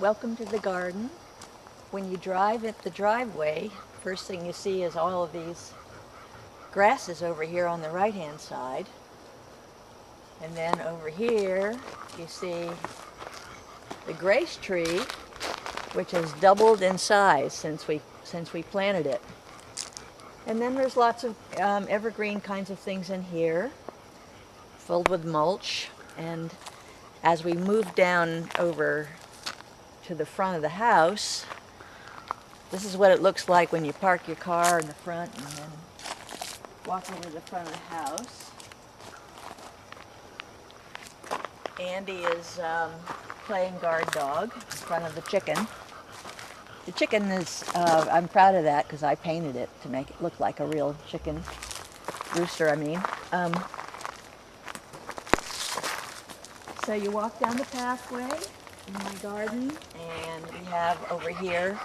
Welcome to the garden. When you drive at the driveway, first thing you see is all of these grasses over here on the right hand side. And then over here you see the grace tree, which has doubled in size since we planted it. And then there's lots of evergreen kinds of things in here, filled with mulch. And as we move down over to the front of the house, this is what it looks like when you park your car in the front and then walk over to the front of the house. Andy is playing guard dog in front of the chicken. The chicken is, I'm proud of that because I painted it to make it look like a real chicken rooster, I mean. So you walk down the pathway in my garden, and we have over here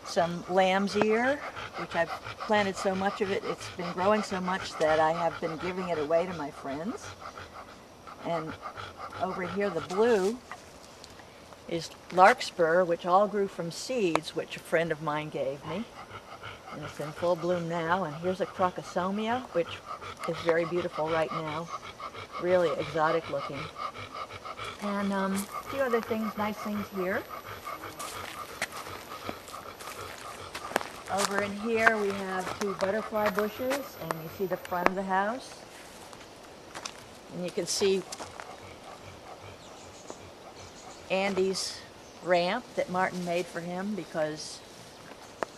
some lamb's ear, which I've planted so much of it. It's been growing so much that I have been giving it away to my friends. And over here, the blue is larkspur, which all grew from seeds, which a friend of mine gave me. And it's in full bloom now. And here's a crocosomia, which is very beautiful right now. Really exotic looking. And a few other things, nice things here. Over in here we have 2 butterfly bushes, and you see the front of the house. And you can see Andy's ramp that Martin made for him because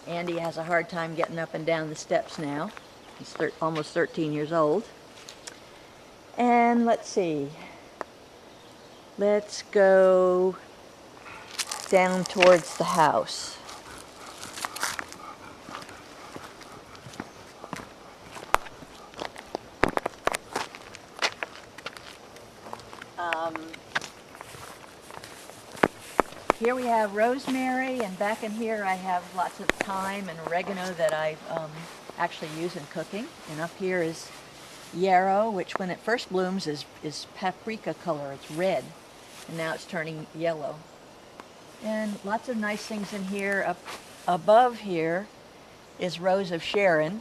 Andy has a hard time getting up and down the steps now. He's almost 13 years old. And let's see. Let's go down towards the house. Here we have rosemary, and back in here I have lots of thyme and oregano that I actually use in cooking. And up here is yarrow, which when it first blooms is paprika color. It's red, and now it's turning yellow. And lots of nice things in here. Up above here is Rose of Sharon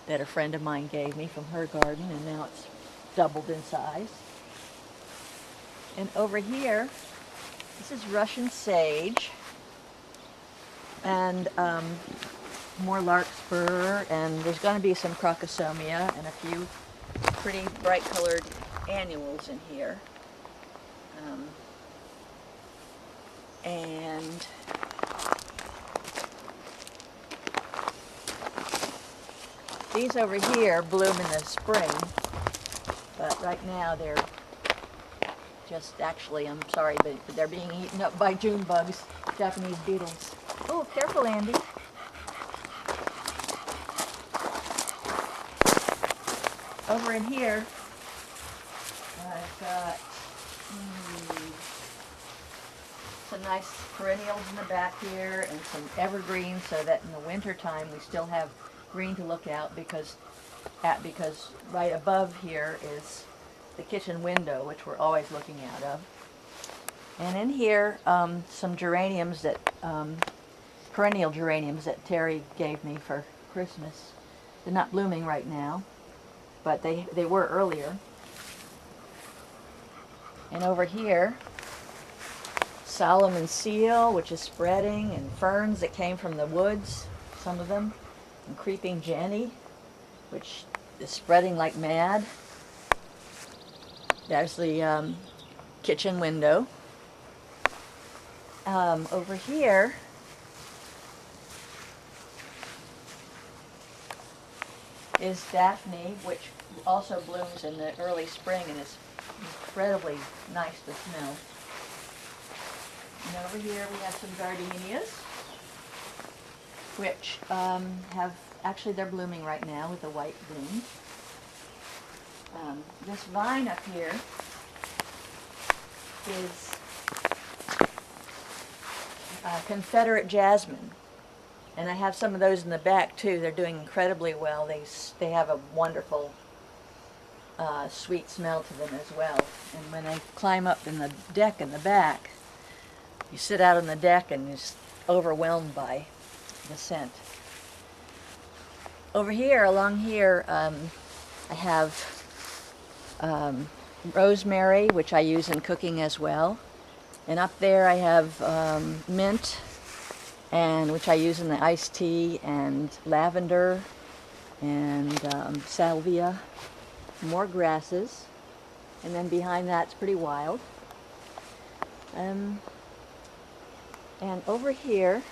that a friend of mine gave me from her garden, and now it's doubled in size. And over here, this is Russian sage, and more larkspur, and there's going to be some crocosomia and a few pretty bright colored annuals in here. And these over here bloom in the spring, but right now they're just actually, I'm sorry, but they're being eaten up by June bugs, Japanese beetles. Oh, careful, Andy. Over in here, I've got some nice perennials in the back here and some evergreens so that in the winter time we still have green to look out because right above here is the kitchen window, which we're always looking out of. And in here, some geraniums that, perennial geraniums that Terry gave me for Christmas. They're not blooming right now, but they were earlier. And over here, Solomon seal, which is spreading, and ferns that came from the woods, some of them, and creeping Jenny, which is spreading like mad. There's the kitchen window. Over here is Daphne, which also blooms in the early spring and is incredibly nice to smell. And over here we have some gardenias, which actually they're blooming right now with a white bloom. This vine up here is Confederate jasmine, and I have some of those in the back too. They're doing incredibly well. They have a wonderful sweet smell to them as well. And when I climb up in the deck in the back, you sit out on the deck and you're just overwhelmed by the scent. Over here, along here, I have rosemary, which I use in cooking as well. And up there I have mint, and which I use in the iced tea, and lavender, and salvia, more grasses. And then behind that's pretty wild. And over here,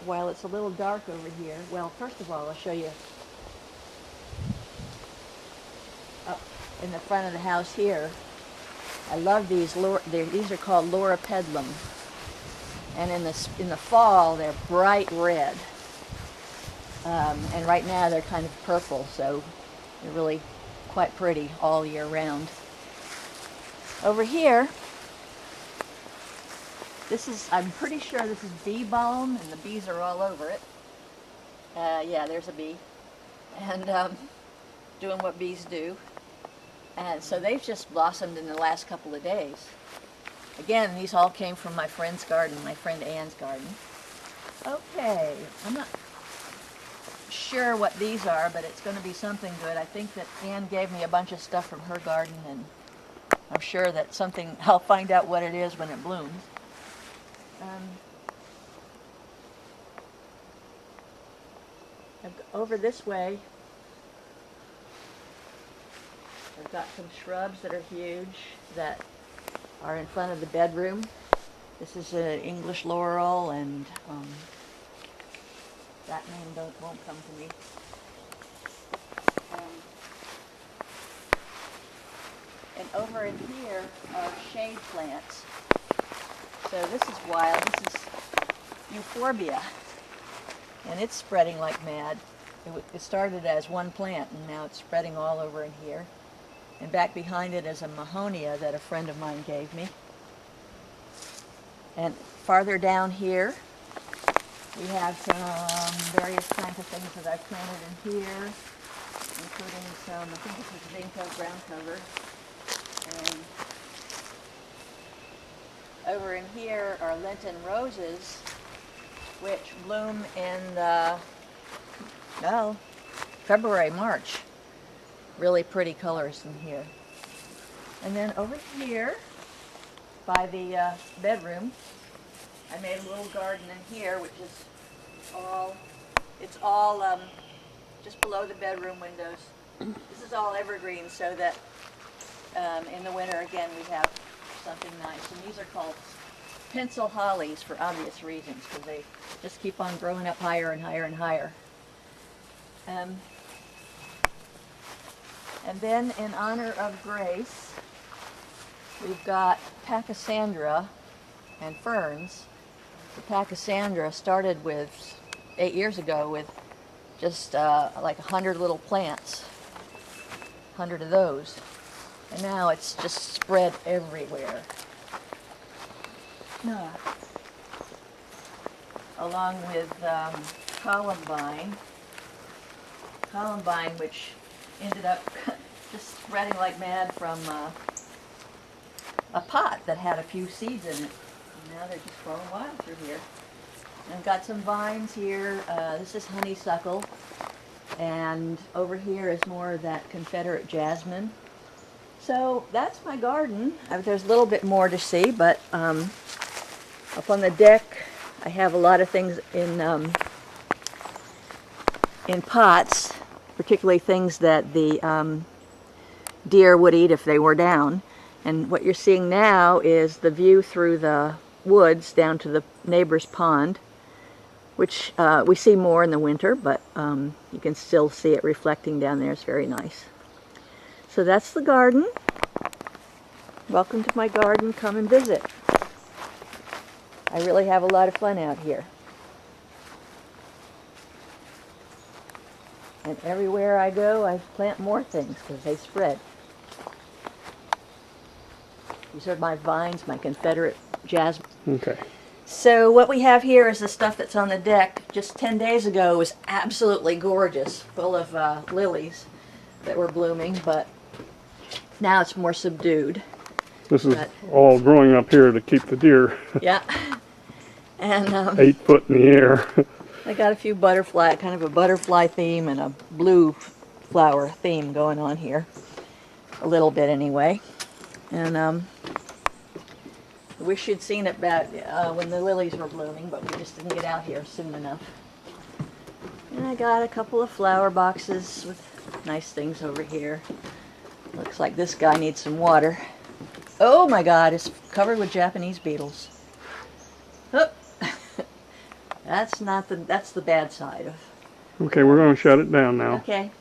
while it's a little dark over here, well, first of all, I'll show you up in the front of the house here. I love these. These are called loropetalum, and in the fall they're bright red, and right now they're kind of purple, so they're really quite pretty all year round. Over here, I'm pretty sure this is bee balm, and the bees are all over it. Yeah, there's a bee, and doing what bees do. And so they've just blossomed in the last couple of days. Again, these all came from my friend's garden, my friend Ann's garden. Okay, I'm not sure what these are, but it's going to be something good. I think that Ann gave me a bunch of stuff from her garden, and I'm sure that something, I'll find out what it is when it blooms. Over this way, I've got some shrubs that are huge that are in front of the bedroom. This is an English laurel, and that name won't come to me. And over in here are shade plants. So this is wild. This is euphorbia, and it's spreading like mad. It started as one plant, and now it's spreading all over in here. And back behind it is a mahonia that a friend of mine gave me. And farther down here, we have some various kinds of things that I've planted in here, including some, I think this is ginkgo ground cover. And over in here are Lenten roses, which bloom in February, March. Really pretty colors in here. And then over here, by the bedroom, I made a little garden in here, which is all just below the bedroom windows. This is all evergreen, so that in the winter, again, we have something nice. And these are called pencil hollies for obvious reasons, because they just keep on growing up higher and higher and higher. And then, in honor of Grace, we've got pachysandra and ferns. The pachysandra started with, 8 years ago, with just like 100 little plants, 100 of those. And now it's just spread everywhere. Along with columbine, which ended up just spreading like mad from a pot that had a few seeds in it. And now they're just growing wild through here. And I've got some vines here. This is honeysuckle. And over here is more of that Confederate jasmine. So that's my garden. There's a little bit more to see, but up on the deck I have a lot of things in pots, particularly things that the deer would eat if they were down. And what you're seeing now is the view through the woods down to the neighbor's pond, which we see more in the winter, but you can still see it reflecting down there. It's very nice. So that's the garden. Welcome to my garden. Come and visit. I really have a lot of fun out here. And everywhere I go, I plant more things because they spread. These are my vines, my Confederate jasmine. Okay. So what we have here is the stuff that's on the deck. Just 10 days ago was absolutely gorgeous, full of lilies that were blooming, but now it's more subdued. This is all growing up here to keep the deer. Yeah. And 8 foot in the air. I got a few butterfly, kind of a butterfly theme and a blue flower theme going on here. A little bit anyway. And I wish you'd seen it back when the lilies were blooming, but we just didn't get out here soon enough. And I got a couple of flower boxes with nice things over here. Looks like this guy needs some water. Oh my God, it's covered with Japanese beetles. Oh. That's the bad side of. Okay, we're going to shut it down now. Okay.